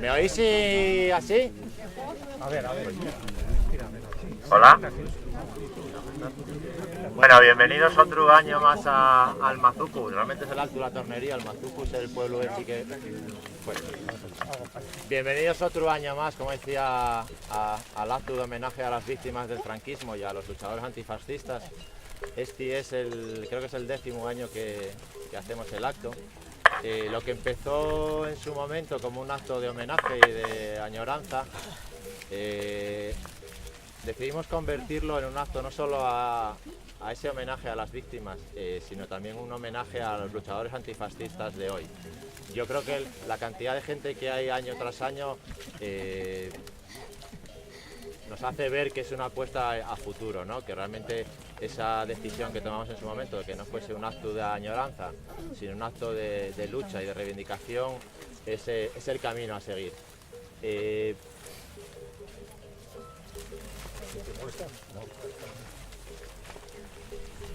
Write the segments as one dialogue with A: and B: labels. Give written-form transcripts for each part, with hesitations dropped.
A: ¿Me oís así?
B: Hola. Bueno, bienvenidos otro año más al Mazucu.
A: Realmente es el Alto de la Tornería, el Mazucu es el pueblo ese que... Bueno. Bienvenidos otro año más, como decía, al acto de homenaje a las víctimas del franquismo y a los luchadores antifascistas. Este es creo que es el 10º año que hacemos el acto. Lo que empezó en su momento como un acto de homenaje y de añoranza, decidimos convertirlo en un acto no solo a ese homenaje a las víctimas, sino también un homenaje a los luchadores antifascistas de hoy. Yo creo que la cantidad de gente que hay año tras año nos hace ver que es una apuesta a futuro, ¿no? Que realmente esa decisión que tomamos en su momento de que no fuese un acto de añoranza, sino un acto de lucha y de reivindicación, es el camino a seguir.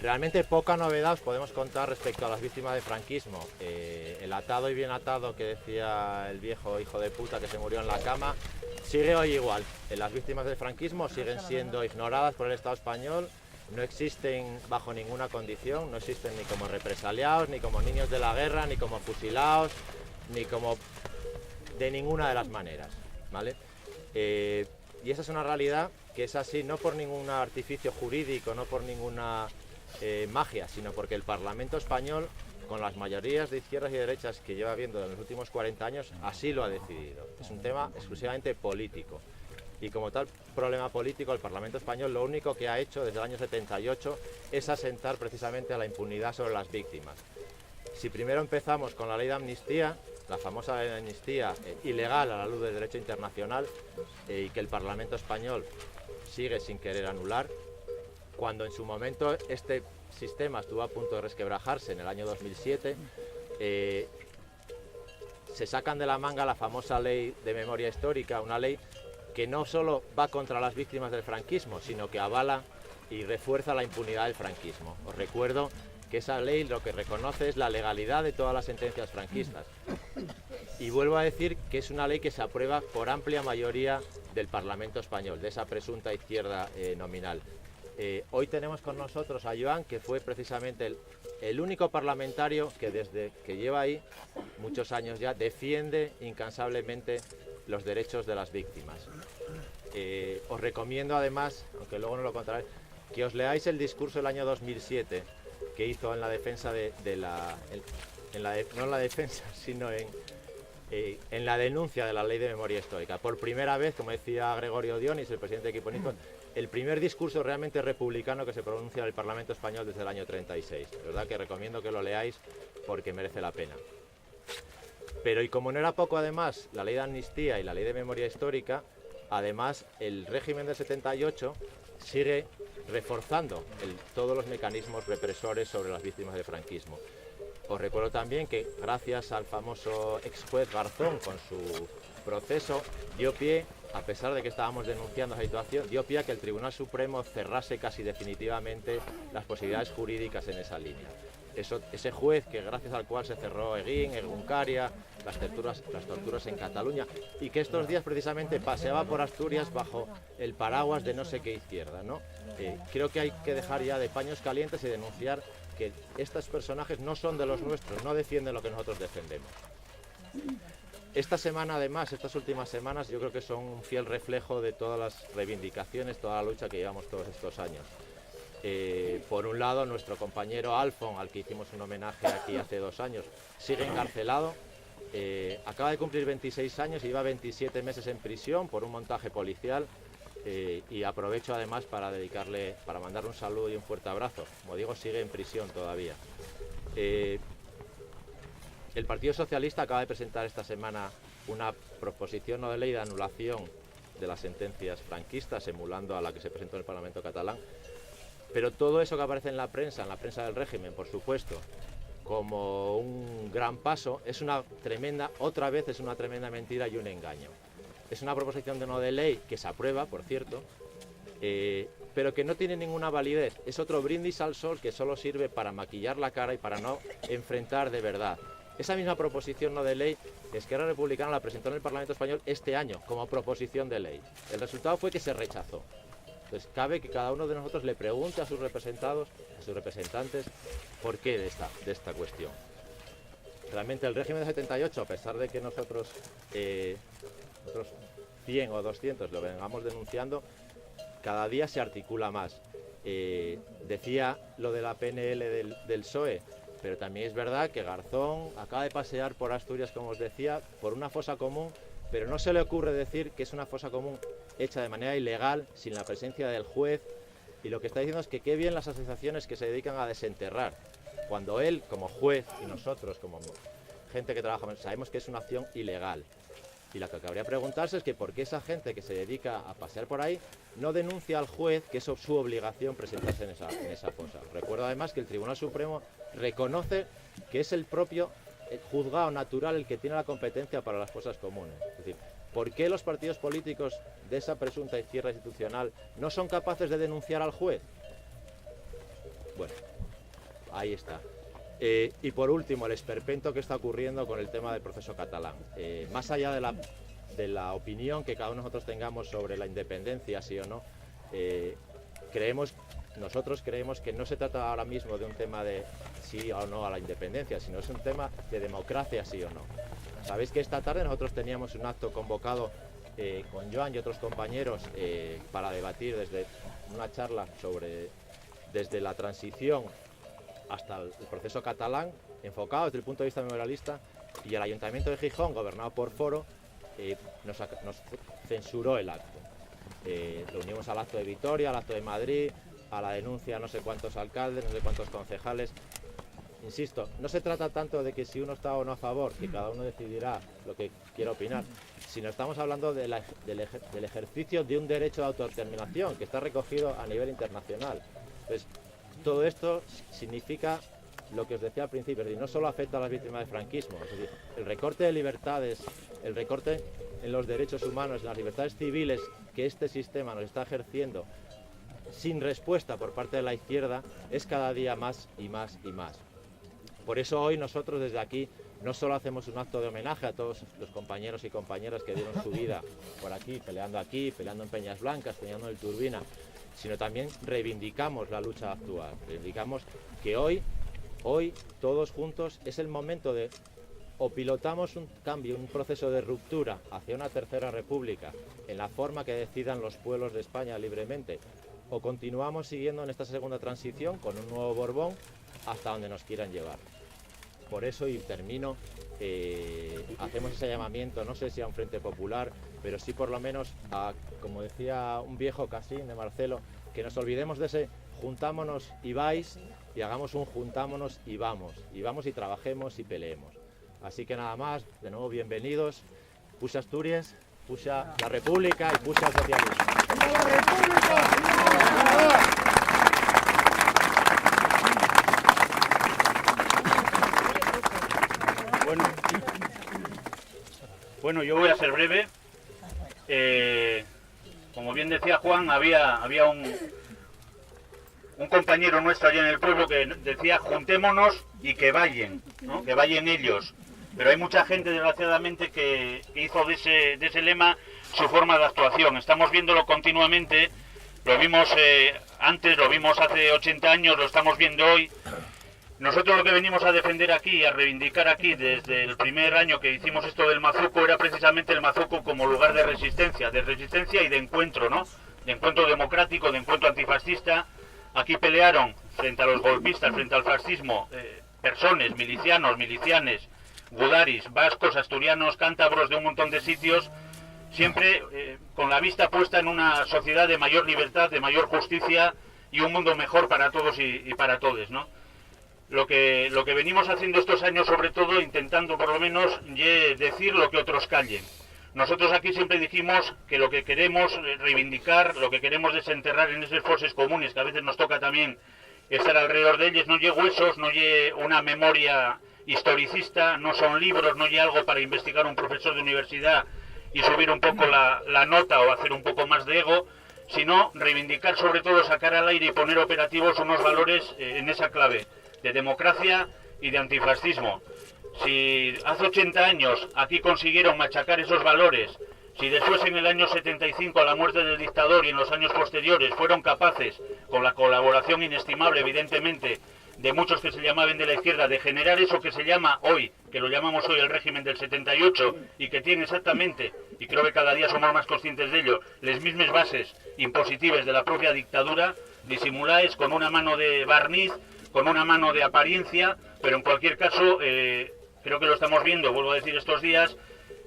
A: Realmente poca novedad os podemos contar respecto a las víctimas del franquismo. El atado y bien atado que decía el viejo hijo de puta que se murió en la cama, sigue hoy igual. Las víctimas del franquismo siguen siendo ignoradas por el Estado español, no existen bajo ninguna condición, no existen ni como represaliados, ni como niños de la guerra, ni como fusilados, ni como de ninguna de las maneras, ¿vale? Y esa es una realidad que es así no por ningún artificio jurídico, no por ninguna magia, sino porque el Parlamento español, con las mayorías de izquierdas y derechas que lleva habiendo en los últimos 40 años, así lo ha decidido. Es un tema exclusivamente político. Y como tal problema político, el Parlamento español lo único que ha hecho desde el año 78 es asentar precisamente a la impunidad sobre las víctimas. Si primero empezamos con la ley de amnistía, la famosa ley de amnistía ilegal a la luz del derecho internacional y que el Parlamento español sigue sin querer anular, cuando en su momento este sistema estuvo a punto de resquebrajarse en el año 2007, se sacan de la manga la famosa ley de memoria histórica, una ley que no solo va contra las víctimas del franquismo, sino que avala y refuerza la impunidad del franquismo. Os recuerdo que esa ley lo que reconoce es la legalidad de todas las sentencias franquistas. Y vuelvo a decir que es una ley que se aprueba por amplia mayoría del Parlamento español, de esa presunta izquierda nominal. Hoy tenemos con nosotros a Joan, que fue precisamente el único parlamentario que desde que lleva ahí muchos años ya defiende incansablemente los derechos de las víctimas. Os recomiendo además, aunque luego no lo contaré, que os leáis el discurso del año 2007 que hizo en la defensa no en la defensa, sino en la denuncia de la ley de memoria histórica. Por primera vez, como decía Gregorio Dionis, el presidente de Equipo Nikon, el primer discurso realmente republicano que se pronuncia en el Parlamento español desde el año 36. De verdad que recomiendo que lo leáis porque merece la pena. Pero y como no era poco además la ley de amnistía y la ley de memoria histórica, además el régimen del 78 sigue reforzando todos los mecanismos represores sobre las víctimas del franquismo. Os recuerdo también que gracias al famoso ex juez Garzón con su proceso dio pie, a pesar de que estábamos denunciando esa situación, dio pie a que el Tribunal Supremo cerrase casi definitivamente las posibilidades jurídicas en esa línea. Ese juez que gracias al cual se cerró Eguín, Egunkaria, las torturas en Cataluña, y que estos días precisamente paseaba por Asturias bajo el paraguas de no sé qué izquierda, ¿no? Creo que hay que dejar ya de paños calientes y denunciar que estos personajes no son de los nuestros, no defienden lo que nosotros defendemos. Esta semana además, estas últimas semanas, yo creo que son un fiel reflejo de todas las reivindicaciones, toda la lucha que llevamos todos estos años. Por un lado, nuestro compañero Alfon, al que hicimos un homenaje aquí hace 2 años, sigue encarcelado, acaba de cumplir 26 años y lleva 27 meses en prisión por un montaje policial, y aprovecho además para mandarle un saludo y un fuerte abrazo. Como digo, sigue en prisión todavía. El Partido Socialista acaba de presentar esta semana una proposición no de ley de anulación de las sentencias franquistas, emulando a la que se presentó en el Parlamento catalán. Pero todo eso que aparece en la prensa del régimen, por supuesto, como un gran paso, es otra vez es una tremenda mentira y un engaño. Es una proposición de no de ley que se aprueba, por cierto, pero que no tiene ninguna validez. Es otro brindis al sol que solo sirve para maquillar la cara y para no enfrentar de verdad Esa misma proposición no de ley, Esquerra Republicana la presentó en el Parlamento Español este año como proposición de ley. El resultado fue que se rechazó. Entonces cabe que cada uno de nosotros le pregunte a sus representantes, por qué de esta cuestión. Realmente el régimen de 78, a pesar de que nosotros 100 o 200 lo vengamos denunciando, cada día se articula más. Decía lo de la PNL del PSOE, pero también es verdad que Garzón acaba de pasear por Asturias, como os decía, por una fosa común, pero no se le ocurre decir que es una fosa común hecha de manera ilegal, sin la presencia del juez, y lo que está diciendo es que qué bien las asociaciones que se dedican a desenterrar, cuando él, como juez, y nosotros, como gente que trabaja, sabemos que es una acción ilegal. Y lo que cabría preguntarse es que por qué esa gente que se dedica a pasear por ahí no denuncia al juez que es su obligación presentarse en esa fosa. Recuerdo además que el Tribunal Supremo reconoce que es el propio juzgado natural el que tiene la competencia para las fosas comunes. Es decir, ¿por qué los partidos políticos de esa presunta izquierda institucional no son capaces de denunciar al juez? Bueno, ahí está. Y por último, el esperpento que está ocurriendo con el tema del proceso catalán. Más allá de la opinión que cada uno de nosotros tengamos sobre la independencia, sí o no, nosotros creemos que no se trata ahora mismo de un tema de sí o no a la independencia, sino es un tema de democracia, sí o no. Sabéis que esta tarde nosotros teníamos un acto convocado con Joan y otros compañeros para debatir desde una charla desde la transición hasta el proceso catalán, enfocado desde el punto de vista memorialista, y el Ayuntamiento de Gijón, gobernado por Foro, nos censuró el acto. Lo unimos al acto de Vitoria, al acto de Madrid, a la denuncia a no sé cuántos alcaldes, no sé cuántos concejales. Insisto, no se trata tanto de que si uno está o no a favor, que cada uno decidirá lo que quiera opinar, sino estamos hablando del ejercicio de un derecho de autodeterminación que está recogido a nivel internacional. Entonces, todo esto significa lo que os decía al principio, es decir, no solo afecta a las víctimas del franquismo, es decir, el recorte de libertades, el recorte en los derechos humanos, en las libertades civiles que este sistema nos está ejerciendo sin respuesta por parte de la izquierda, es cada día más y más y más. Por eso hoy nosotros desde aquí no solo hacemos un acto de homenaje a todos los compañeros y compañeras que dieron su vida por aquí, peleando en Peñas Blancas, peleando en el Turbina, sino también reivindicamos la lucha actual, reivindicamos que hoy todos juntos es el momento de o pilotamos un cambio, un proceso de ruptura hacia una tercera república en la forma que decidan los pueblos de España libremente, o continuamos siguiendo en esta segunda transición con un nuevo Borbón hasta donde nos quieran llevar. Por eso, y termino, hacemos ese llamamiento, no sé si a un frente popular, pero sí por lo menos a, como decía un viejo Casín de Marcelo, que nos olvidemos de ese juntámonos y vais, y hagamos un juntámonos y vamos y trabajemos y peleemos. Así que nada más, de nuevo bienvenidos, Puxa Asturias, Puxa la República y Puxa el socialismo. ¡Viva la República!
C: Bueno, yo voy a ser breve. Como bien decía Juan, había un compañero nuestro allá en el pueblo que decía juntémonos y que vayan, ¿no? Que vayan ellos. Pero hay mucha gente, desgraciadamente, que hizo de ese lema su forma de actuación. Estamos viéndolo continuamente, lo vimos antes, lo vimos hace 80 años, lo estamos viendo hoy. Nosotros lo que venimos a defender aquí, a reivindicar aquí desde el primer año que hicimos esto del Mazuco, era precisamente el Mazuco como lugar de resistencia y de encuentro, ¿no? De encuentro democrático, de encuentro antifascista. Aquí pelearon frente a los golpistas, frente al fascismo, personas, milicianos, milicianes, gudaris, vascos, asturianos, cántabros de un montón de sitios, siempre con la vista puesta en una sociedad de mayor libertad, de mayor justicia y un mundo mejor para todos y para todes, ¿no? Lo que venimos haciendo estos años, sobre todo, intentando por lo menos decir lo que otros callen. Nosotros aquí siempre dijimos que lo que queremos reivindicar, lo que queremos desenterrar en esos foses comunes, que a veces nos toca también estar alrededor de ellos, no lle huesos, no lle una memoria historicista, no son libros, no lle algo para investigar un profesor de universidad y subir un poco la nota o hacer un poco más de ego, sino reivindicar, sobre todo, sacar al aire y poner operativos unos valores en esa clave de democracia y de antifascismo. Si hace 80 años aquí consiguieron machacar esos valores, si después en el año 75, a la muerte del dictador y en los años posteriores, fueron capaces, con la colaboración inestimable evidentemente de muchos que se llamaban de la izquierda, de generar eso que se llama hoy, que lo llamamos hoy el régimen del 78, y que tiene exactamente, y creo que cada día somos más conscientes de ello, las mismas bases impositivas de la propia dictadura, disimuladas con una mano de barniz, con una mano de apariencia, pero en cualquier caso, creo que lo estamos viendo, vuelvo a decir estos días,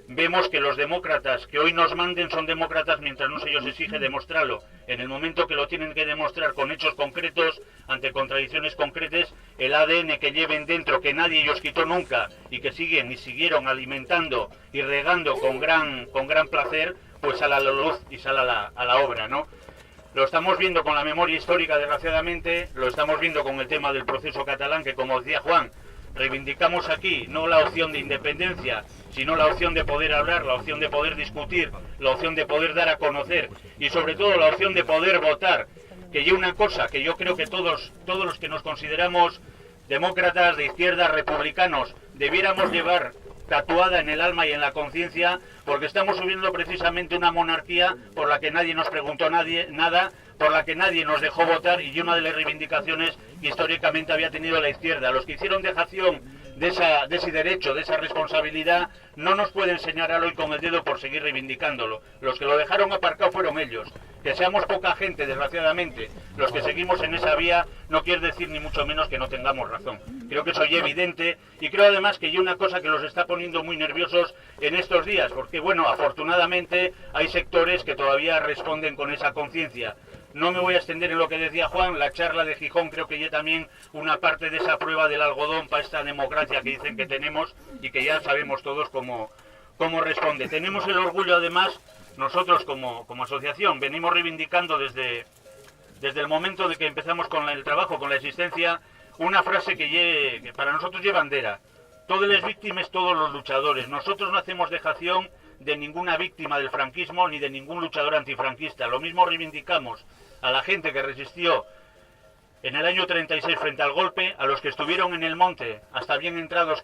C: vemos que los demócratas que hoy nos manden son demócratas mientras no se les exige demostrarlo. En el momento que lo tienen que demostrar con hechos concretos, ante contradicciones concretas, el ADN que lleven dentro, que nadie ellos quitó nunca y que siguen y siguieron alimentando y regando con gran placer, pues sale a la luz y sale a la obra, ¿no? Lo estamos viendo con la memoria histórica, desgraciadamente, lo estamos viendo con el tema del proceso catalán, que como decía Juan, reivindicamos aquí no la opción de independencia, sino la opción de poder hablar, la opción de poder discutir, la opción de poder dar a conocer y sobre todo la opción de poder votar, que hay una cosa que yo creo que todos los que nos consideramos demócratas, de izquierda, republicanos, debiéramos llevar tatuada en el alma y en la conciencia, porque estamos subiendo precisamente una monarquía por la que nadie nos preguntó nada, por la que nadie nos dejó votar, y una de las reivindicaciones que históricamente había tenido la izquierda. Los que hicieron dejación de ese derecho, de esa responsabilidad, no nos pueden señalar hoy con el dedo por seguir reivindicándolo. Los que lo dejaron aparcado fueron ellos. Que seamos poca gente, desgraciadamente, los que seguimos en esa vía, no quiere decir ni mucho menos que no tengamos razón. Creo que eso ya es evidente, y creo además que hay una cosa que los está poniendo muy nerviosos en estos días, porque bueno, afortunadamente hay sectores que todavía responden con esa conciencia. No me voy a extender en lo que decía Juan, la charla de Gijón creo que ya también una parte de esa prueba del algodón para esta democracia que dicen que tenemos y que ya sabemos todos cómo responde. Tenemos el orgullo además, nosotros como asociación venimos reivindicando desde el momento de que empezamos con el trabajo, con la existencia, una frase que para nosotros lleva bandera. Todas las víctimas, todos los luchadores. Nosotros no hacemos dejación de ninguna víctima del franquismo ni de ningún luchador antifranquista. Lo mismo reivindicamos a la gente que resistió en el año 36 frente al golpe, a los que estuvieron en el monte hasta bien llegados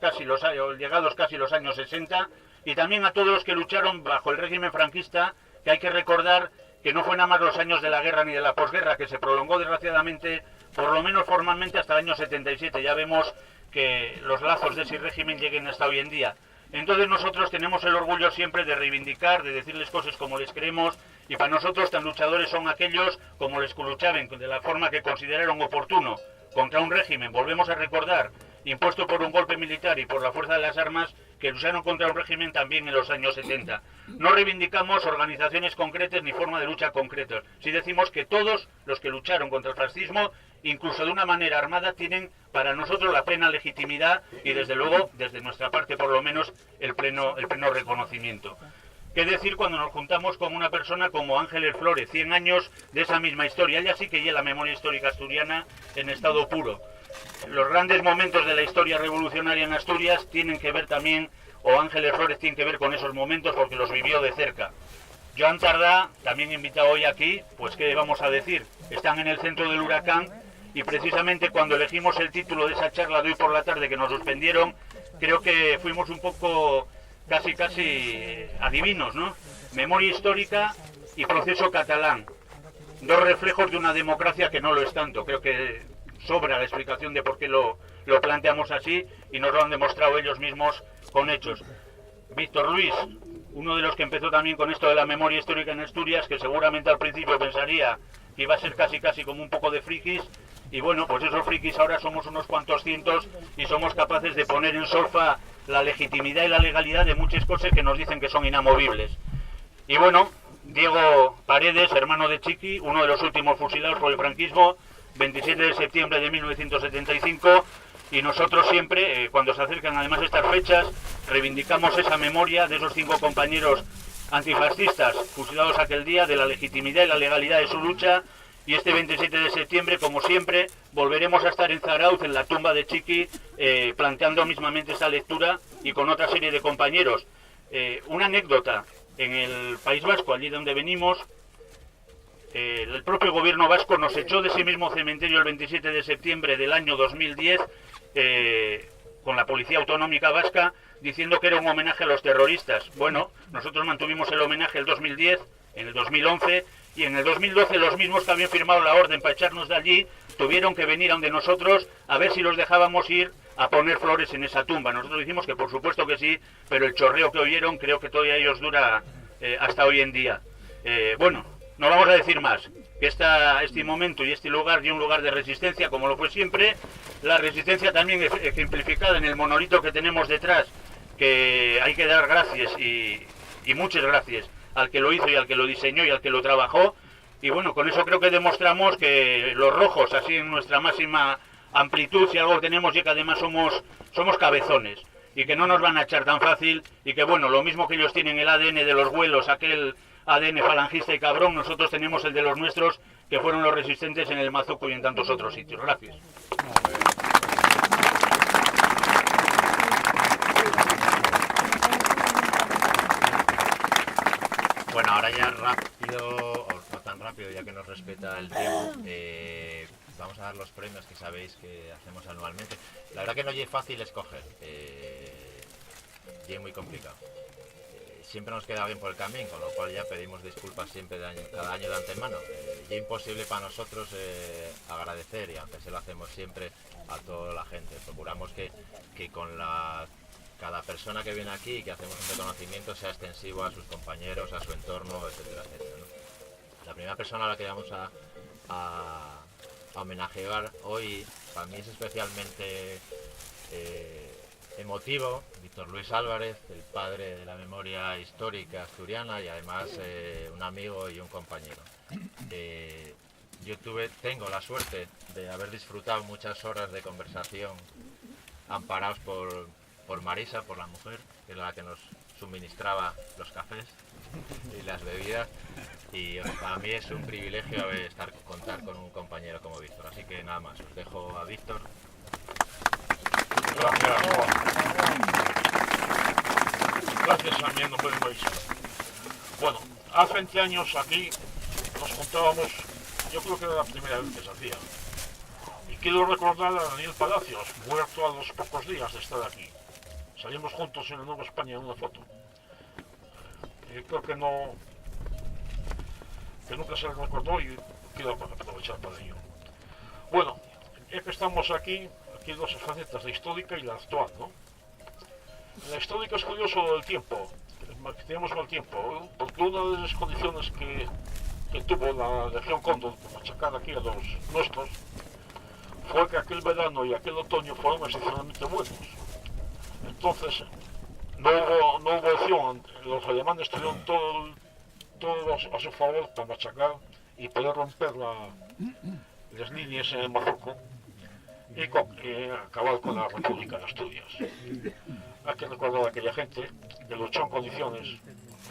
C: casi los años 60, y también a todos los que lucharon bajo el régimen franquista, que hay que recordar que no fue nada más los años de la guerra ni de la posguerra, que se prolongó desgraciadamente, por lo menos formalmente, hasta el año 77. Ya vemos que los lazos de ese régimen lleguen hasta hoy en día. Entonces nosotros tenemos el orgullo siempre de reivindicar, de decirles cosas como les creemos, y para nosotros tan luchadores son aquellos como les luchaban de la forma que consideraron oportuno contra un régimen, volvemos a recordar, impuesto por un golpe militar y por la fuerza de las armas, que lucharon contra un régimen también en los años 70. No reivindicamos organizaciones concretas ni forma de lucha concretas. Sí decimos que todos los que lucharon contra el fascismo, incluso de una manera armada, tienen para nosotros la plena legitimidad y desde luego, desde nuestra parte por lo menos, el pleno reconocimiento. ¿Qué decir cuando nos juntamos con una persona como Ángeles Flores, 100 años de esa misma historia? Ella sí que lleva la memoria histórica asturiana en estado puro. Los grandes momentos de la historia revolucionaria en Asturias tienen que ver también, o Ángeles Flores tiene que ver con esos momentos porque los vivió de cerca. Joan Tardá, también invitado hoy aquí, pues qué vamos a decir, están en el centro del huracán, y precisamente cuando elegimos el título de esa charla de hoy por la tarde que nos suspendieron, creo que fuimos un poco casi adivinos, ¿no? Memoria histórica y proceso catalán, dos reflejos de una democracia que no lo es tanto. Creo que sobra la explicación de por qué lo planteamos así, y nos lo han demostrado ellos mismos con hechos. Víctor Luis, uno de los que empezó también con esto de la memoria histórica en Asturias, que seguramente al principio pensaría que iba a ser casi como un poco de frikis, y bueno, pues esos frikis ahora somos unos cuantos cientos y somos capaces de poner en solfa la legitimidad y la legalidad de muchas cosas que nos dicen que son inamovibles. Y bueno, Diego Paredes, hermano de Chiqui, uno de los últimos fusilados por el franquismo, 27 de septiembre de 1975, y nosotros siempre, cuando se acercan además estas fechas, reivindicamos esa memoria de esos 5 compañeros antifascistas fusilados aquel día, de la legitimidad y la legalidad de su lucha. Y este 27 de septiembre, como siempre, volveremos a estar en Zarauz, en la tumba de Chiqui, planteando mismamente esta lectura y con otra serie de compañeros. Una anécdota, en el País Vasco, allí donde venimos, el propio gobierno vasco nos echó de ese mismo cementerio el 27 de septiembre del año 2010, con la Policía Autonómica Vasca diciendo que era un homenaje a los terroristas. Bueno, nosotros mantuvimos el homenaje el 2010, en el 2011 y en el 2012 los mismos que habían firmado la orden para echarnos de allí tuvieron que venir a donde nosotros a ver si los dejábamos ir a poner flores en esa tumba. Nosotros dijimos que por supuesto que sí, pero el chorreo que oyeron creo que todavía ellos dura hasta hoy en día. Bueno, no vamos a decir más, que este momento y este lugar y un lugar de resistencia como lo fue siempre, la resistencia también ejemplificada en el monolito que tenemos detrás, que hay que dar gracias y muchas gracias al que lo hizo y al que lo diseñó y al que lo trabajó. Y bueno, con eso creo que demostramos que los rojos, así en nuestra máxima amplitud, si algo tenemos y que además somos cabezones y que no nos van a echar tan fácil, y que bueno, lo mismo que ellos tienen el ADN de los vuelos, aquel ADN falangista y cabrón, nosotros tenemos el de los nuestros, que fueron los resistentes en el Mazuco y en tantos otros sitios. Gracias.
A: Bueno, ahora ya rápido, o no tan rápido ya que nos respeta el tiempo, vamos a dar los premios que sabéis que hacemos anualmente. La verdad que no es fácil escoger, y es muy complicado. Siempre nos queda bien por el camino, con lo cual ya pedimos disculpas siempre cada año de antemano. Y es imposible para nosotros agradecer, y aunque se lo hacemos siempre a toda la gente. Procuramos que con cada persona que viene aquí y que hacemos un reconocimiento sea extensivo a sus compañeros, a su entorno, etcétera, etcétera, ¿no? La primera persona a la que vamos a homenajear hoy, para mí es especialmente emotivo, Víctor Luis Álvarez, el padre de la memoria histórica asturiana y además un amigo y un compañero. Yo tengo la suerte de haber disfrutado muchas horas de conversación amparados por Marisa, por la mujer, que era la que nos suministraba los cafés y las bebidas, y para mí es un privilegio contar con un compañero como Víctor, así que nada más, os dejo a Víctor.
D: Gracias, Juan. Gracias a mi nombre de Marisa. Bueno, hace 20 años aquí nos juntábamos, yo creo que era la primera vez que se hacía. Y quiero recordar a Daniel Palacios, muerto a los pocos días de estar aquí. Salimos juntos en la Nueva España en una foto. Yo creo que nunca se le recordó y quiero aprovechar para ello. Bueno, ya que estamos aquí dos facetas, la histórica y la actual, ¿no? La histórica es curioso lo del tiempo, que tenemos mal tiempo, porque una de las condiciones que tuvo la Legión Cóndor para machacar aquí a los nuestros fue que aquel verano y aquel otoño fueron excepcionalmente buenos. Entonces, no hubo opción, los alemanes tuvieron todo a su favor para machacar y poder romper las líneas en el Mazuco y acabar con la República de Asturias. Hay que recordar a aquella gente que luchó en condiciones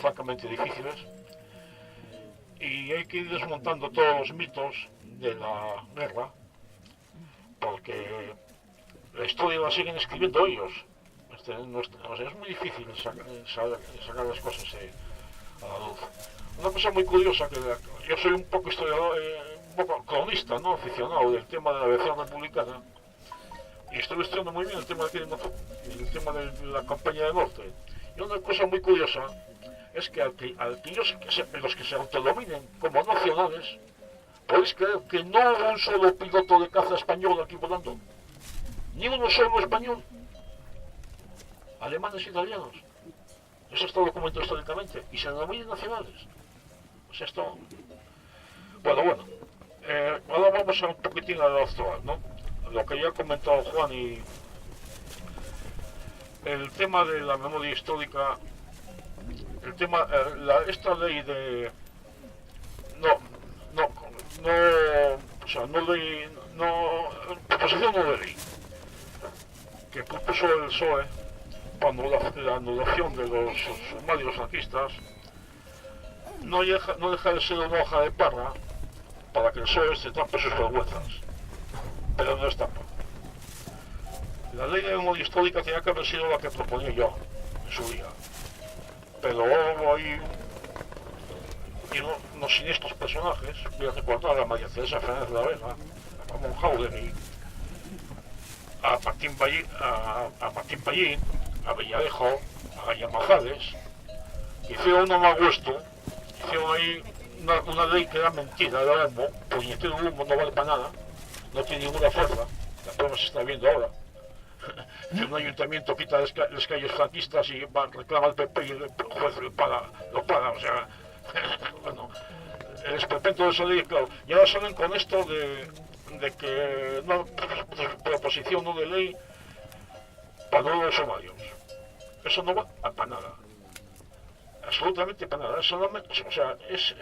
D: francamente difíciles, y hay que ir desmontando todos los mitos de la guerra, porque la historia la siguen escribiendo ellos. Es muy difícil sacar las cosas a la luz. Una cosa muy curiosa, que yo soy un poco historiador, un poco cronista, ¿no? Aficionado del tema de la aviación republicana, y estoy estudiando muy bien el tema de el tema de la campaña del norte. Y una cosa muy curiosa es que los que se autodominen como nacionales, podéis creer que no hubo un solo piloto de caza español aquí volando, ni uno solo español, alemanes e italianos. Eso está documentado históricamente y se denominan nacionales. Pues esto. Bueno. Ahora vamos a un poquitín a lo actual, ¿no? Lo que ya ha comentado Juan, y el tema de la memoria histórica, el tema, esta ley de proposición no de ley que propuso el PSOE cuando la anulación de los sumarios franquistas no deja de ser una hoja de parra para que el PSOE se tape sus vergüenzas, pero no es tapa. La ley de memoria histórica tenía que haber sido la que proponía yo en su día, pero hay unos siniestros personajes. Voy a recordar a María Teresa Fernández de la Vega, a Ramón Jáuregui, a Martín Pallín, a Villarejo, a Llamazades, hicieron un amaguesto, hicieron ahí una ley que era mentira, era humo, puñetero humo, no vale para nada, no tiene ninguna fuerza, la prueba se está viendo ahora. Que un ayuntamiento quita las calles franquistas y reclama al PP y el juez lo para, o sea, bueno, el esperpento de esa ley, claro, y ahora salen con esto de que una proposición no de ley para los sumarios. Eso no va para nada, absolutamente para nada. O sea, es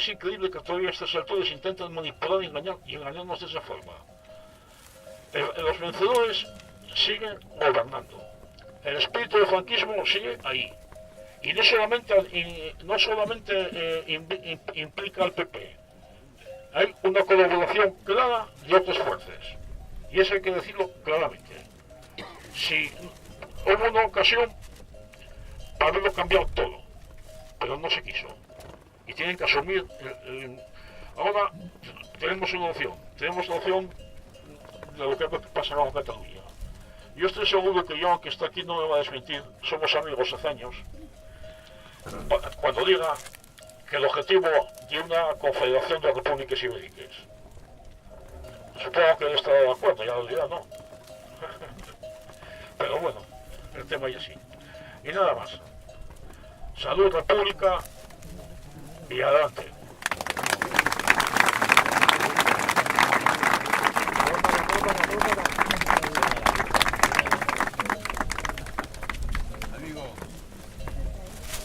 D: increíble que todavía a estas alturas intentan manipular y engañarnos de esa forma. Los vencedores siguen gobernando. El espíritu del franquismo sigue ahí. Y no solamente implica al PP. Hay una colaboración clara de otras fuerzas. Y eso hay que decirlo claramente. Si hubo una ocasión para haberlo cambiado todo, pero no se quiso. Y tienen que asumir. Ahora tenemos una opción. Tenemos la opción de lo que pasa con Cataluña. Yo estoy seguro que John, que está aquí, no me va a desmentir. Somos amigos hace años. Cuando diga que el objetivo de una confederación de repúblicas ibéricas. Supongo que él estará de acuerdo, ya lo dirá, ¿no? Pero bueno, el tema es así. Y nada más. Salud, república y adelante.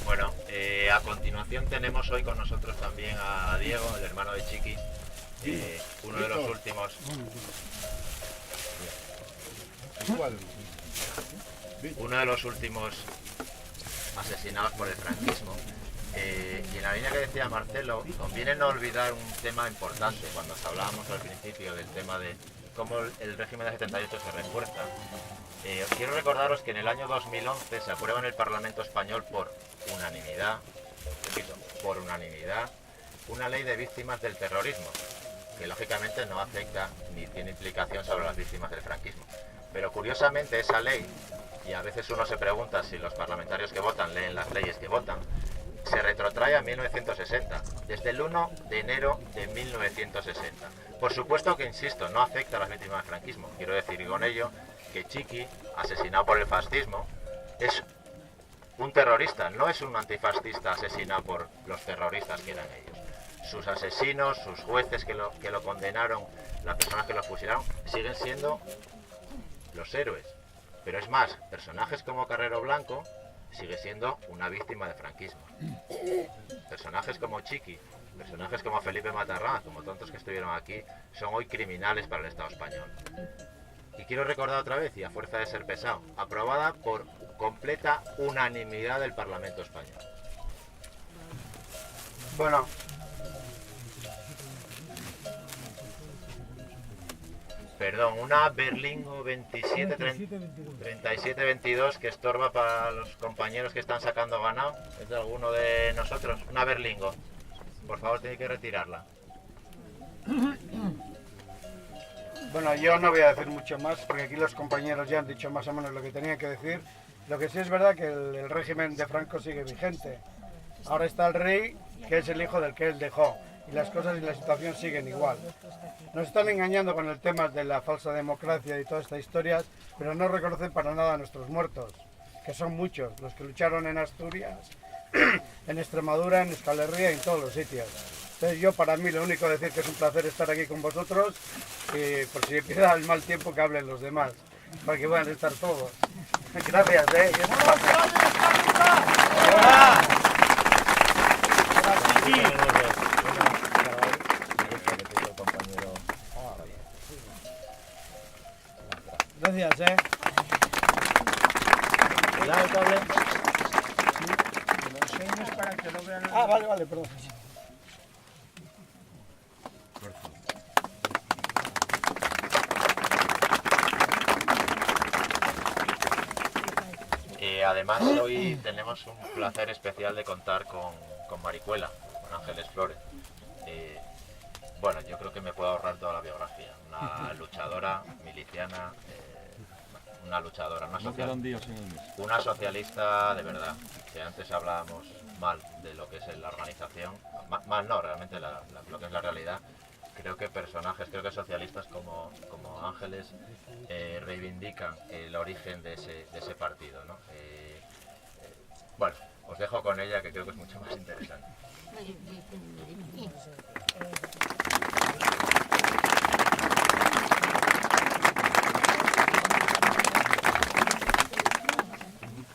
A: Bueno, a continuación tenemos hoy con nosotros también a Diego, el hermano de Chiqui, uno de los últimos asesinados por el franquismo. Y en la línea que decía Marcelo, conviene no olvidar un tema importante cuando hablábamos al principio del tema de cómo el régimen de 78 se refuerza. Quiero recordaros que en el año 2011 se aprueba en el Parlamento español por unanimidad, repito, por unanimidad, una ley de víctimas del terrorismo, que lógicamente no afecta ni tiene implicación sobre las víctimas del franquismo. Pero curiosamente esa ley, y a veces uno se pregunta si los parlamentarios que votan leen las leyes que votan, se retrotrae a 1960, desde el 1 de enero de 1960. Por supuesto que, insisto, no afecta a las víctimas del franquismo. Quiero decir con ello que Chiqui, asesinado por el fascismo, es un terrorista, no es un antifascista asesinado por los terroristas que eran ellos. Sus asesinos, sus jueces que lo condenaron, las personas que lo fusilaron, siguen siendo los héroes. Pero es más, personajes como Carrero Blanco sigue siendo una víctima del franquismo. Personajes como Chiqui, personajes como Felipe Matarrán, como tontos que estuvieron aquí, son hoy criminales para el Estado español. Y quiero recordar otra vez, y a fuerza de ser pesado, aprobada por completa unanimidad del Parlamento español.
E: Bueno.
A: Perdón, una Berlingo 3722 que estorba para los compañeros que están sacando ganado. ¿Es de alguno de nosotros? Una Berlingo. Por favor, tenéis que retirarla.
E: Bueno, yo no voy a decir mucho más porque aquí los compañeros ya han dicho más o menos lo que tenían que decir. Lo que sí es verdad que el régimen de Franco sigue vigente. Ahora está el rey, que es el hijo del que él dejó. Y las cosas y la situación siguen igual. Nos están engañando con el tema de la falsa democracia y todas estas historias, pero no reconocen para nada a nuestros muertos, que son muchos, los que lucharon en Asturias, en Extremadura, en Euskal Herria y en todos los sitios. Entonces yo, para mí, lo único decir que es un placer estar aquí con vosotros, y por si empieza el mal tiempo que hablen los demás, para que puedan estar todos. Gracias, Gracias,
A: Cuidado el cable.
E: Vale, perdón.
A: Además, hoy tenemos un placer especial de contar con Maricuela, con Ángeles Flores. Bueno, yo creo que me puedo ahorrar toda la biografía. Una luchadora miliciana una luchadora,
F: No quedan días en el mes.
A: una socialista de verdad. Si antes hablábamos mal de lo que es la organización, mal no, realmente lo que es la realidad, creo que socialistas como Ángeles reivindican el origen de ese partido, ¿no? Bueno, os dejo con ella, que creo que es mucho más interesante.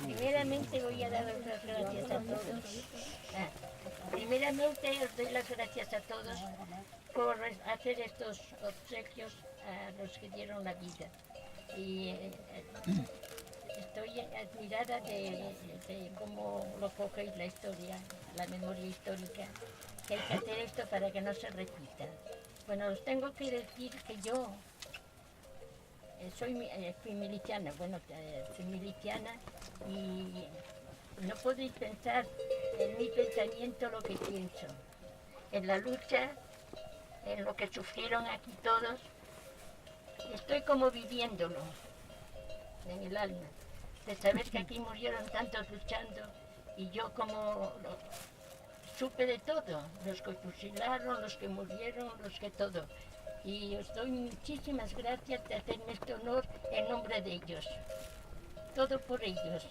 G: Primeramente voy a dar las gracias a todos. Primeramente os doy las gracias a todos por hacer estos obsequios a los que dieron la vida. Y estoy admirada de cómo lo cogéis la historia, la memoria histórica, que hay que hacer esto para que no se repita. Bueno, os tengo que decir que yo fui miliciana, soy miliciana y no podéis pensar en mi pensamiento lo que pienso, en la lucha, en lo que sufrieron aquí todos. Estoy como viviéndolo en el alma, de saber que aquí murieron tantos luchando y yo como supe de todo, los que fusilaron, los que murieron, los que todo. Y os doy muchísimas gracias de hacerme este honor en nombre de ellos. Todo por ellos.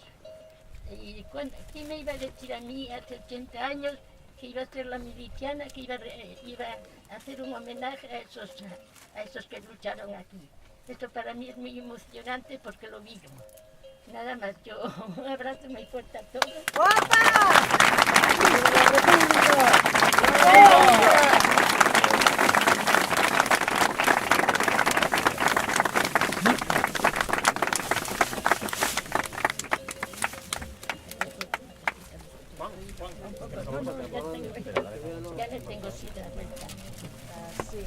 G: Y ¿quién me iba a decir a mí hace 80 años que iba a ser la miliciana, que iba a hacer un homenaje a esos que lucharon aquí? Esto para mí es muy emocionante porque lo vivo. Nada más, yo un abrazo muy fuerte a todos. Ya le tengo sida vuelta. Sí.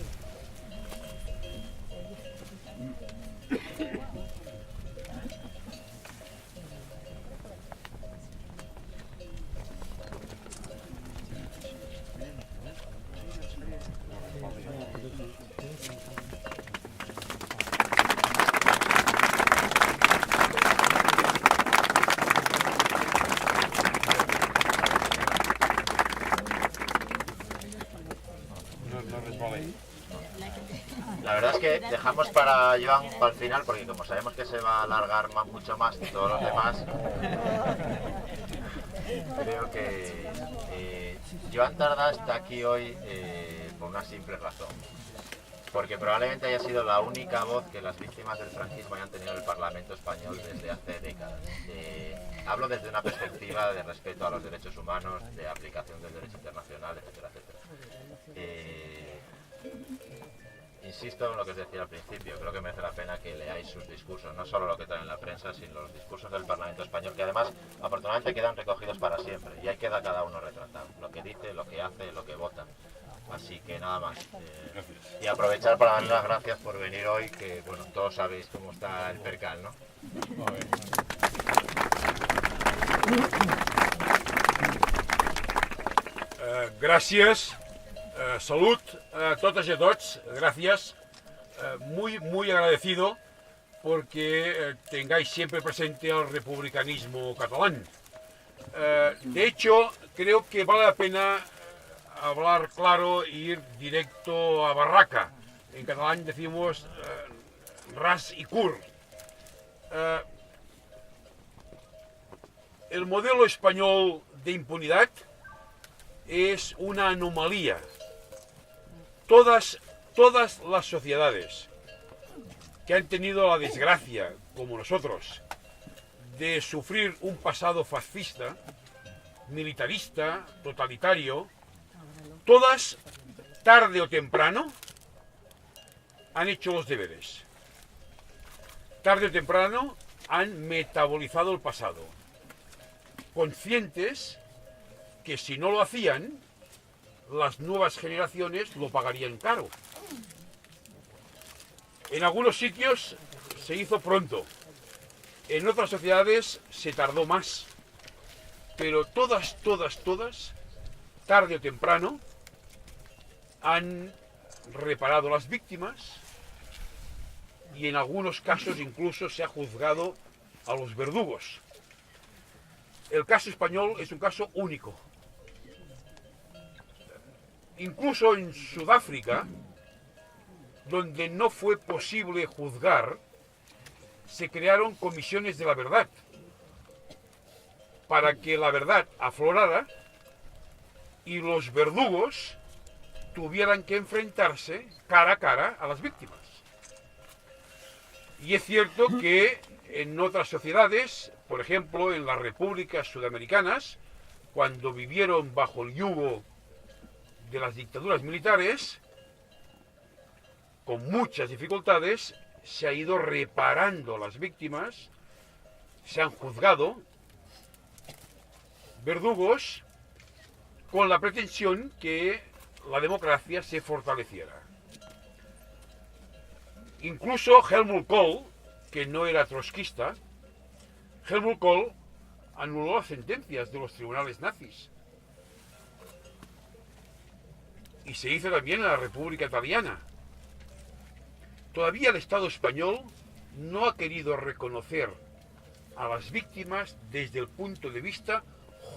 A: La verdad es que dejamos para Joan para el final, porque como sabemos que se va a alargar mucho más que todos los demás, creo que Joan Tardá está aquí hoy por una simple razón. Porque probablemente haya sido la única voz que las víctimas del franquismo hayan tenido en el Parlamento español desde hace décadas. Hablo desde una perspectiva de respeto a los derechos humanos, de aplicación del derecho internacional, etcétera, etcétera. Insisto en lo que os decía al principio, creo que merece la pena que leáis sus discursos, no solo lo que traen en la prensa, sino los discursos del Parlamento español, que además, afortunadamente, quedan recogidos para siempre, y ahí queda cada uno retratado, lo que dice, lo que hace, lo que vota. Así que nada más. Y aprovechar para darles las gracias por venir hoy, que bueno, todos sabéis cómo está el percal, ¿no?
D: Gràcies, salut a totes y a tots, gracias, muy agradecido porque tengáis siempre presente al republicanismo catalán. De hecho, creo que vale la pena hablar claro e ir directo a barraca. En catalán decimos ras y curt. El modelo español de impunidad es una anomalía. Todas las sociedades que han tenido la desgracia, como nosotros, de sufrir un pasado fascista, militarista, totalitario, todas, tarde o temprano, han hecho los deberes. Tarde o temprano han metabolizado el pasado, conscientes que si no lo hacían, las nuevas generaciones lo pagarían caro. En algunos sitios se hizo pronto, en otras sociedades se tardó más, pero todas, tarde o temprano, han reparado las víctimas
F: y en algunos casos incluso se ha juzgado a los verdugos. El caso español es un caso único. Incluso en Sudáfrica, donde no fue posible juzgar, se crearon comisiones de la verdad, para que la verdad aflorara y los verdugos tuvieran que enfrentarse cara a cara a las víctimas. Y es cierto que en otras sociedades, por ejemplo en las repúblicas sudamericanas, cuando vivieron bajo el yugo de las dictaduras militares, con muchas dificultades, se ha ido reparando a las víctimas, se han juzgado verdugos con la pretensión que la democracia se fortaleciera. Incluso Helmut Kohl, que no era trotskista, Helmut Kohl anuló las sentencias de los tribunales nazis. Y se hizo también en la República Italiana. Todavía el Estado español no ha querido reconocer a las víctimas desde el punto de vista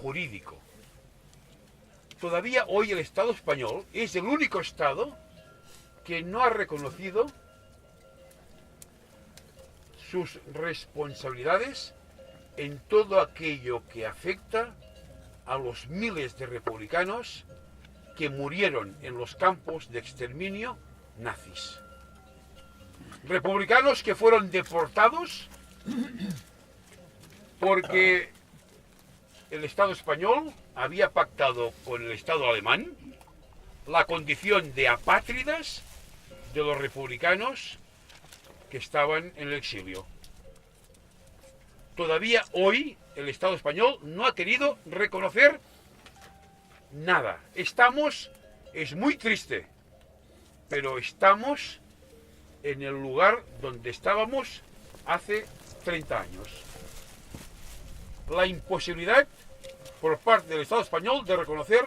F: jurídico. Todavía hoy el Estado español es el único Estado que no ha reconocido sus responsabilidades en todo aquello que afecta a los miles de republicanos que murieron en los campos de exterminio nazis. Republicanos que fueron deportados porque el Estado español había pactado con el Estado alemán la condición de apátridas de los republicanos que estaban en el exilio. Todavía hoy el Estado español no ha querido reconocer nada. Es muy triste, pero estamos en el lugar donde estábamos hace 30 años. La imposibilidad por parte del Estado español de reconocer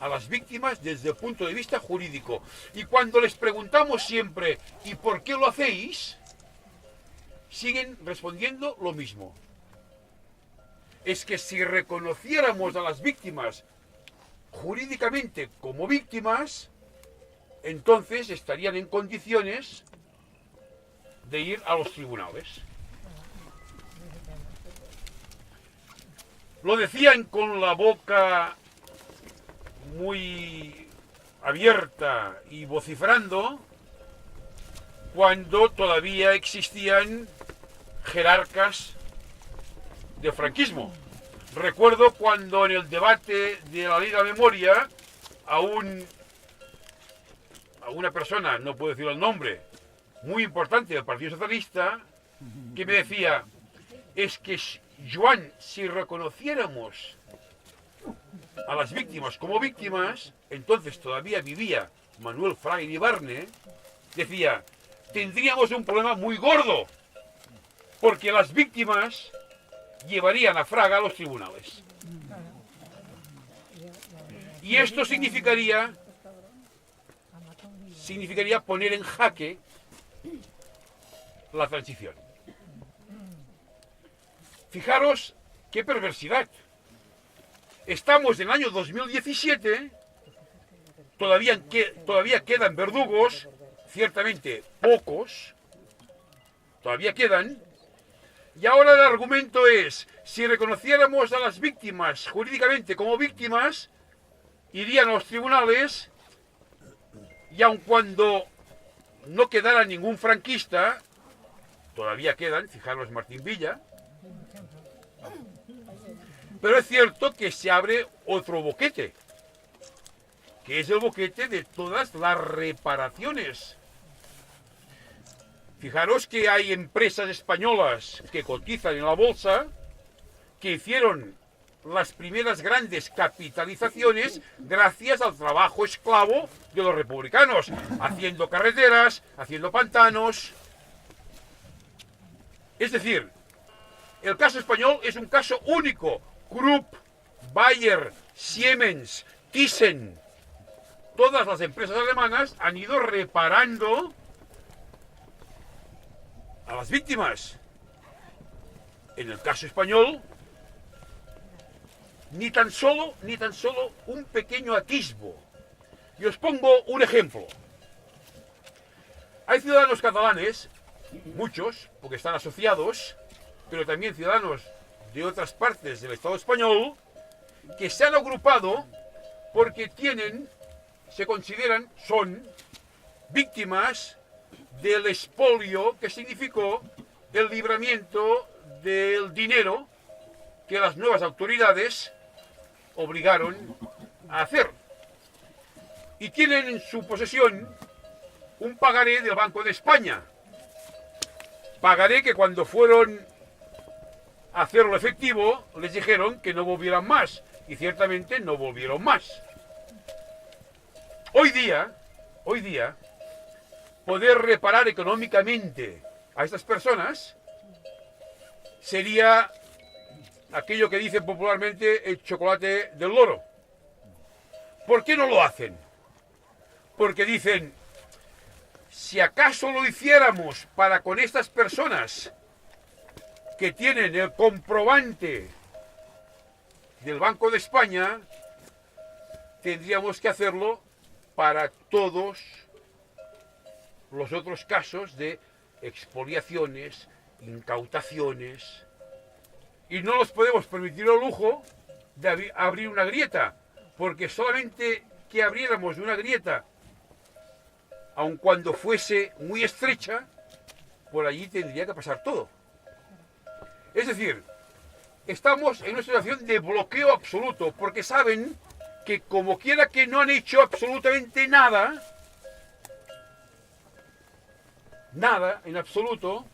F: a las víctimas desde el punto de vista jurídico. Y cuando les preguntamos siempre ¿y por qué lo hacéis?, siguen respondiendo lo mismo. Es que si reconociéramos a las víctimas jurídicamente como víctimas, entonces estarían en condiciones de ir a los tribunales. Lo decían con la boca muy abierta y vociferando cuando todavía existían jerarcas del franquismo. Recuerdo cuando en el debate de la ley de la memoria a una persona, no puedo decir el nombre, muy importante del Partido Socialista, que me decía, es que Joan, si reconociéramos a las víctimas como víctimas, entonces todavía vivía Manuel Fraga Iribarne, decía, tendríamos un problema muy gordo, porque las víctimas llevarían a Fraga a los tribunales. Y esto significaría poner en jaque la transición. Fijaros qué perversidad. Estamos en el año 2017, todavía quedan verdugos, ciertamente pocos, todavía quedan, y ahora el argumento es, si reconociéramos a las víctimas jurídicamente como víctimas, irían a los tribunales, y aun cuando no quedara ningún franquista, todavía quedan, fijaros Martín Villa, pero es cierto que se abre otro boquete, que es el boquete de todas las reparaciones. Fijaros que hay empresas españolas que cotizan en la bolsa, que hicieron las primeras grandes capitalizaciones gracias al trabajo esclavo de los republicanos, haciendo carreteras, haciendo pantanos. Es decir, el caso español es un caso único. Krupp, Bayer, Siemens, Thyssen, todas las empresas alemanas han ido reparando a las víctimas. En el caso español, ni tan solo un pequeño atisbo. Y os pongo un ejemplo. Hay ciudadanos catalanes, muchos, porque están asociados, pero también ciudadanos de otras partes del Estado español, que se han agrupado porque se consideran, son víctimas del expolio que significó el libramiento del dinero que las nuevas autoridades obligaron a hacer. Y tienen en su posesión un pagaré del Banco de España. Pagaré que cuando fueron a hacerlo efectivo les dijeron que no volvieran más. Y ciertamente no volvieron más. Hoy día, poder reparar económicamente a estas personas sería aquello que dicen popularmente el chocolate del loro. ¿Por qué no lo hacen? Porque dicen, si acaso lo hiciéramos para con estas personas que tienen el comprobante del Banco de España, tendríamos que hacerlo para todos los otros casos de expoliaciones, incautaciones, y no nos podemos permitir el lujo de abrir una grieta, porque solamente que abriéramos una grieta, aun cuando fuese muy estrecha, por allí tendría que pasar todo. Es decir, estamos en una situación de bloqueo absoluto, porque saben que como quiera que no han hecho absolutamente nada en absoluto,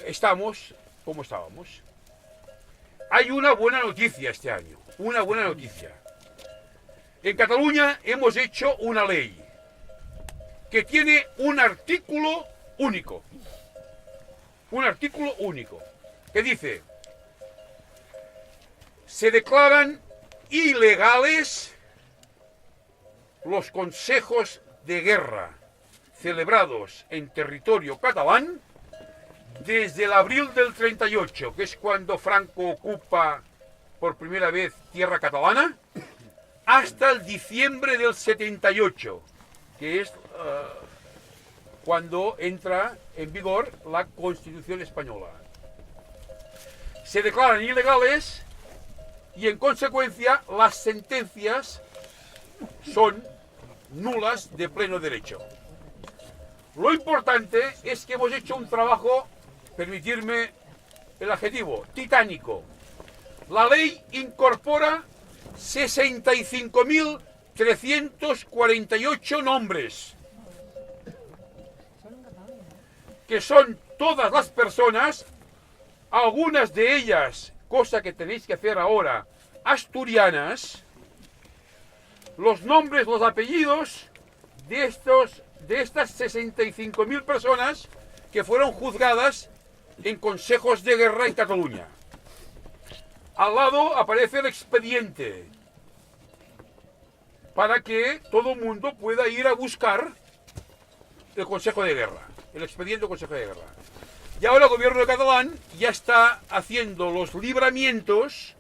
F: estamos como estábamos. Hay una buena noticia este año, una buena noticia. En Cataluña hemos hecho una ley que tiene un artículo único, que dice: se declaran ilegales los consejos de guerra celebrados en territorio catalán desde el abril del 38, que es cuando Franco ocupa por primera vez tierra catalana, hasta el diciembre del 78, que es cuando entra en vigor la Constitución española. Se declaran ilegales y en consecuencia las sentencias son nulas de pleno derecho. Lo importante es que hemos hecho un trabajo, permitirme el adjetivo, titánico. La ley incorpora 65.348 nombres, que son todas las personas, algunas de ellas, cosa que tenéis que hacer ahora, asturianas, los nombres, los apellidos de estas 65.000 personas que fueron juzgadas en consejos de guerra en Cataluña. Al lado aparece el expediente para que todo el mundo pueda ir a buscar el consejo de guerra, el expediente del consejo de guerra. Y ahora el gobierno catalán ya está haciendo los libramientos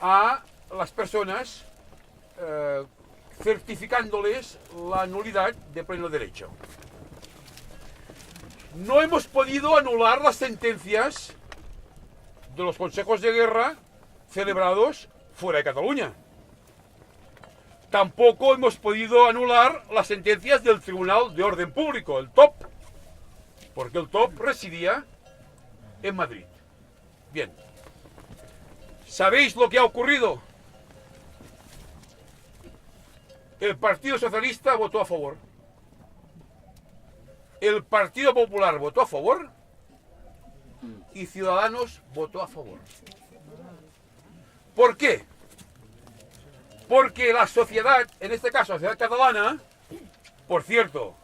F: a las personas, certificándoles la nulidad de pleno derecho. No hemos podido anular las sentencias de los consejos de guerra celebrados fuera de Cataluña. Tampoco hemos podido anular las sentencias del Tribunal de Orden Público, el TOP, porque el TOP residía en Madrid. Bien, ¿sabéis lo que ha ocurrido? El Partido Socialista votó a favor. El Partido Popular votó a favor y Ciudadanos votó a favor. ¿Por qué? Porque la sociedad, en este caso la sociedad catalana, por cierto,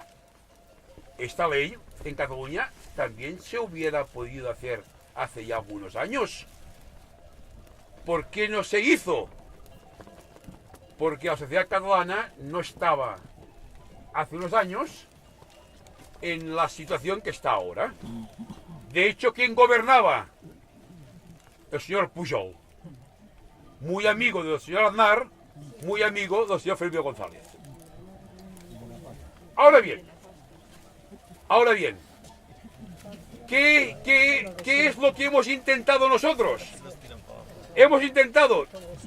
F: esta ley en Cataluña también se hubiera podido hacer hace ya algunos años. ¿Por qué no se hizo? Porque la sociedad catalana no estaba hace unos años en la situación que está ahora. De hecho, ¿quién gobernaba? El señor Pujol, muy amigo del señor Aznar, muy amigo del señor Felipe González. Ahora bien, ¿qué es lo que hemos intentado nosotros? Hemos intentado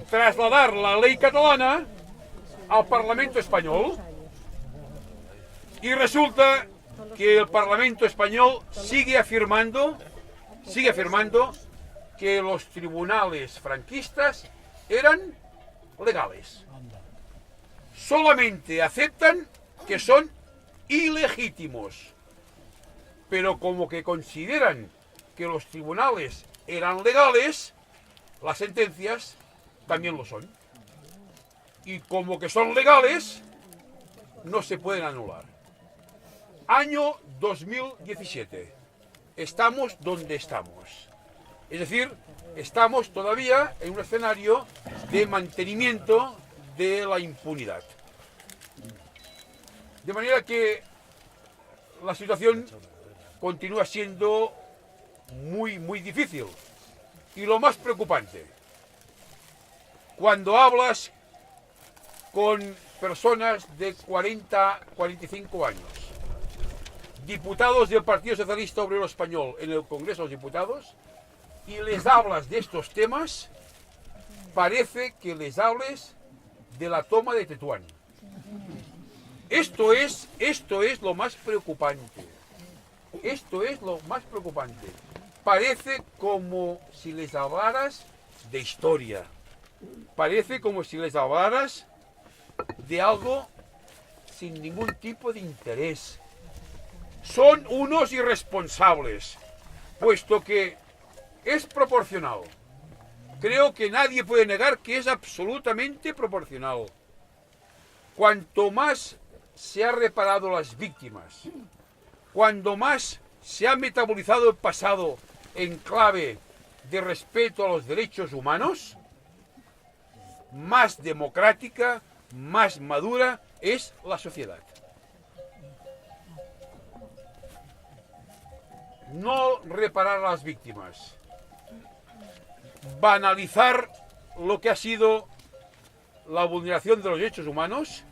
F: trasladar la ley catalana al Parlamento español y resulta que el Parlamento español sigue afirmando que los tribunales franquistas eran legales. Solamente aceptan que son ilegítimos, pero como que consideran que los tribunales eran legales, las sentencias también lo son. Y como que son legales, no se pueden anular. Año 2017. Estamos donde estamos. Es decir, estamos todavía en un escenario de mantenimiento de la impunidad. De manera que la situación continúa siendo muy, muy difícil. Y lo más preocupante, cuando hablas con personas de 40, 45 años, diputados del Partido Socialista Obrero Español en el Congreso de los Diputados, y les hablas de estos temas, parece que les hables de la toma de Tetuán. Esto es lo más preocupante. Esto es lo más preocupante. Parece como si les hablaras de historia. Parece como si les hablaras de algo sin ningún tipo de interés. Son unos irresponsables, puesto que es proporcional. Creo que nadie puede negar que es absolutamente proporcional. Cuanto más se ha reparado las víctimas, cuando más se ha metabolizado el pasado en clave de respeto a los derechos humanos, más democrática, más madura es la sociedad. No reparar a las víctimas, banalizar lo que ha sido la vulneración de los derechos humanos,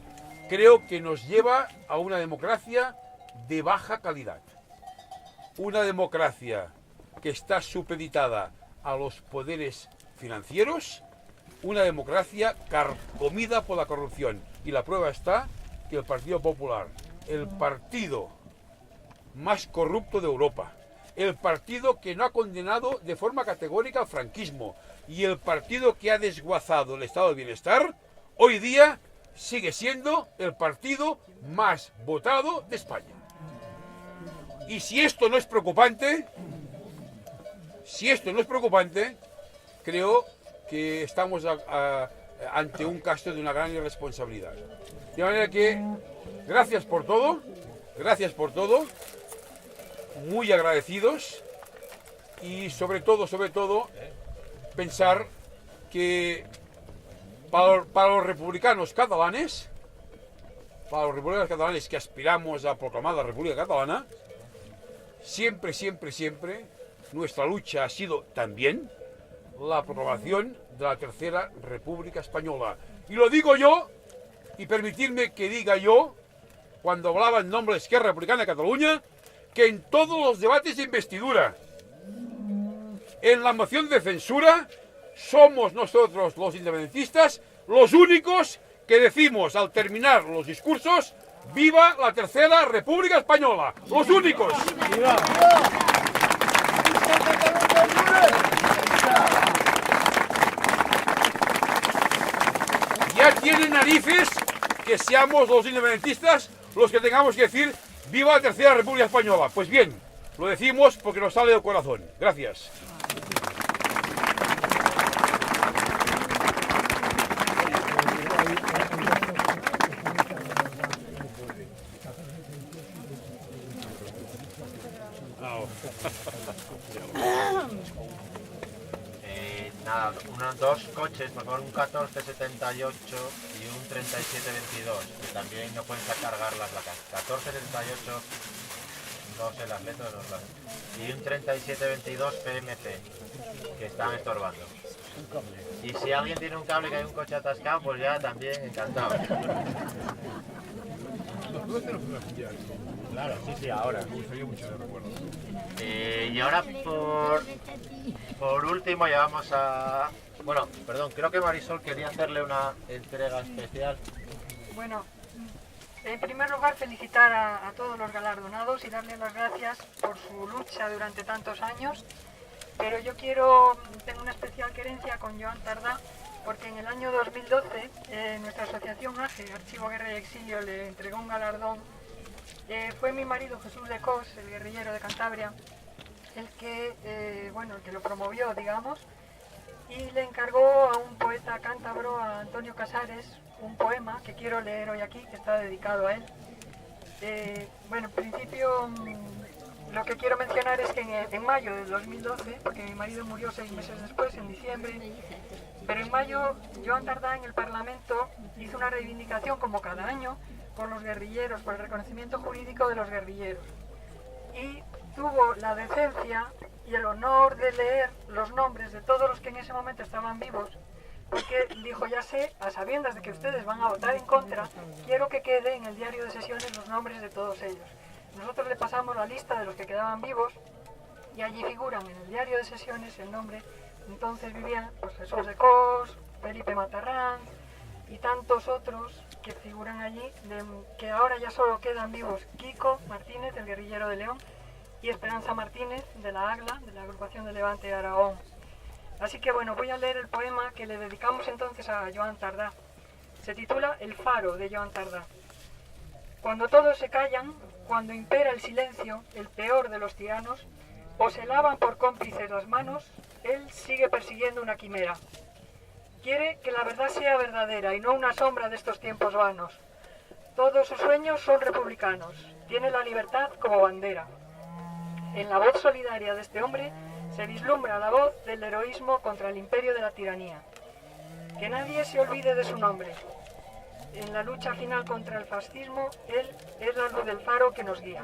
F: creo que nos lleva a una democracia de baja calidad. Una democracia que está supeditada a los poderes financieros, una democracia carcomida por la corrupción. Y la prueba está que el Partido Popular, el partido más corrupto de Europa, el partido que no ha condenado de forma categórica al franquismo y el partido que ha desguazado el estado de bienestar, hoy día sigue siendo el partido más votado de España. Y si esto no es preocupante, creo que estamos ante un caso de una gran irresponsabilidad. De manera que, gracias por todo, muy agradecidos y sobre todo, pensar que para los republicanos catalanes que aspiramos a proclamar la República Catalana, siempre, nuestra lucha ha sido también la proclamación de la Tercera República Española. Y lo digo yo, y permitidme que diga yo, cuando hablaba en nombre de Esquerra Republicana de Cataluña, que en todos los debates de investidura, en la moción de censura, somos nosotros los independentistas los únicos que decimos al terminar los discursos: ¡viva la Tercera República Española! ¡Los únicos! ¡Viva! Ya tienen narices que seamos los independentistas los que tengamos que decir ¡viva la Tercera República Española! Pues bien, lo decimos porque nos sale del corazón. Gracias.
B: Nada, dos coches, por favor, un 1478 y un 3722, que también no pueden cargar las vacas. 1478 no sé las letras, los lados. Y un 3722 PMC, que están estorbando. Y si alguien tiene un cable que hay un coche atascado, pues ya también encantado.
A: Claro, sí, ahora.
B: Y ahora por último ya vamos a... Bueno, perdón, creo que Marisol quería hacerle una entrega especial.
H: Bueno, en primer lugar felicitar a todos los galardonados y darles las gracias por su lucha durante tantos años, pero yo tengo una especial querencia con Joan Tardá, porque en el año 2012 nuestra asociación AGE, Archivo Guerra y Exilio, le entregó un galardón. Fue mi marido Jesús de Cos, el guerrillero de Cantabria, el que lo promovió, digamos, y le encargó a un poeta cántabro, a Antonio Casares, un poema que quiero leer hoy aquí, que está dedicado a él. En principio lo que quiero mencionar es que en mayo del 2012, porque mi marido murió 6 meses después, en diciembre, pero en mayo Joan Tardá en el Parlamento hizo una reivindicación, como cada año, por los guerrilleros, por el reconocimiento jurídico de los guerrilleros. Y tuvo la decencia y el honor de leer los nombres de todos los que en ese momento estaban vivos, porque dijo, ya sé, a sabiendas de que ustedes van a votar en contra, quiero que quede en el diario de sesiones los nombres de todos ellos. Nosotros le pasamos la lista de los que quedaban vivos y allí figuran en el diario de sesiones el nombre. Entonces vivían pues, Jesús de Cos, Felipe Matarrán y tantos otros que figuran allí, que ahora ya solo quedan vivos Kiko Martínez, el guerrillero de León, y Esperanza Martínez, de la AGLA, de la Agrupación de Levante de Aragón. Así que bueno, voy a leer el poema que le dedicamos entonces a Joan Tardá. Se titula El faro, de Joan Tardá. Cuando todos se callan, cuando impera el silencio, el peor de los tiranos, o se lavan por cómplices las manos, él sigue persiguiendo una quimera. Quiere que la verdad sea verdadera y no una sombra de estos tiempos vanos. Todos sus sueños son republicanos. Tiene la libertad como bandera. En la voz solidaria de este hombre se vislumbra la voz del heroísmo contra el imperio de la tiranía. Que nadie se olvide de su nombre. En la lucha final contra el fascismo, él es la luz del faro que nos guía.